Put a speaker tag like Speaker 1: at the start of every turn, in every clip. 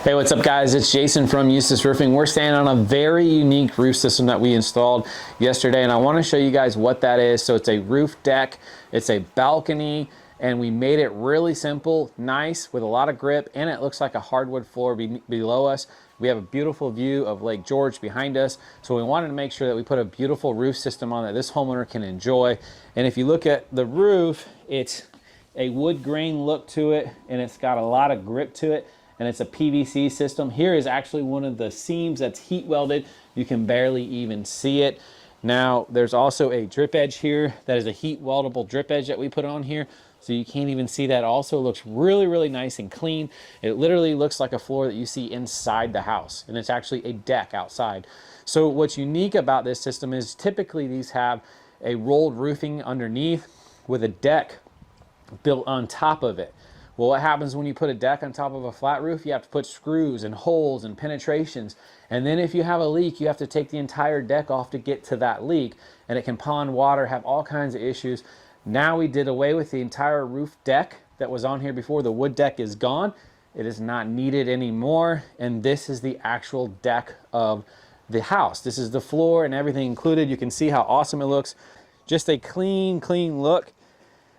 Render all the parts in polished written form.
Speaker 1: Hey, what's up guys? It's Jason from Eustis Roofing. We're standing on a very unique roof system that we installed yesterday, and I want to show you guys what that is. So it's a roof deck, it's a balcony, and we made it really simple, nice, with a lot of grip, and it looks like a hardwood floor below us. We have a beautiful view of Lake George behind us, so we wanted to make sure that we put a beautiful roof system on that this homeowner can enjoy. And if you look at the roof, it's a wood grain look to it, and it's got a lot of grip to it. And it's a PVC system. Here is actually one of the seams that's heat welded. You can barely even see it. Now, there's also a drip edge here that is a heat weldable drip edge that we put on here. So you can't even see that. Also looks really, really nice and clean. It literally looks like a floor that you see inside the house. And it's actually a deck outside. So what's unique about this system is typically these have a rolled roofing underneath with a deck built on top of it. Well, what happens when you put a deck on top of a flat roof? You have to put screws and holes and penetrations. And then if you have a leak, you have to take the entire deck off to get to that leak. And it can pond water, have all kinds of issues. Now we did away with the entire roof deck that was on here before. The wood deck is gone. It is not needed anymore. And this is the actual deck of the house. This is the floor and everything included. You can see how awesome it looks. Just a clean, clean look.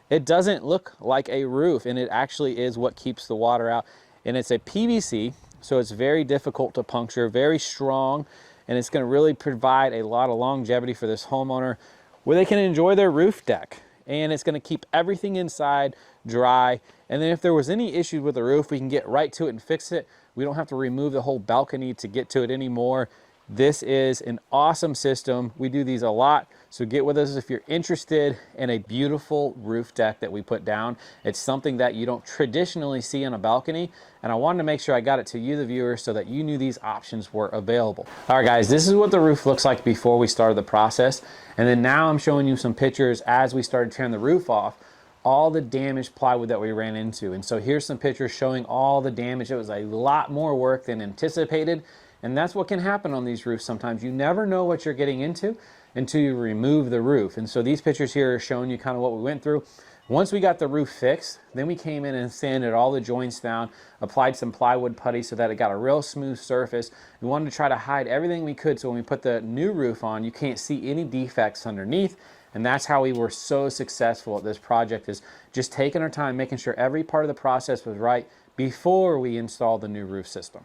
Speaker 1: It doesn't look like a roof, and it actually is what keeps the water out. And it's a PVC, so it's very difficult to puncture, very strong, and it's going to really provide a lot of longevity for this homeowner where they can enjoy their roof deck. And it's going to keep everything inside dry. And then if there was any issues with the roof, we can get right to it and fix it. We don't have to remove the whole balcony to get to it anymore. This is an awesome system. We do these a lot, so get with us if you're interested in a beautiful roof deck that we put down. It's something that you don't traditionally see on a balcony, and I wanted to make sure I got it to you, the viewer, so that you knew these options were available. All right, guys, this is what the roof looks like before we started the process, and then now I'm showing you some pictures as we started tearing the roof off, all the damaged plywood that we ran into. And so here's some pictures showing all the damage. It was a lot more work than anticipated. And that's what can happen on these roofs sometimes. You never know what you're getting into until you remove the roof. And so these pictures here are showing you kind of what we went through. Once we got the roof fixed, then we came in and sanded all the joints down, applied some plywood putty so that it got a real smooth surface. We wanted to try to hide everything we could so when we put the new roof on, you can't see any defects underneath. And that's how we were so successful at this project, is just taking our time, making sure every part of the process was right before we installed the new roof system.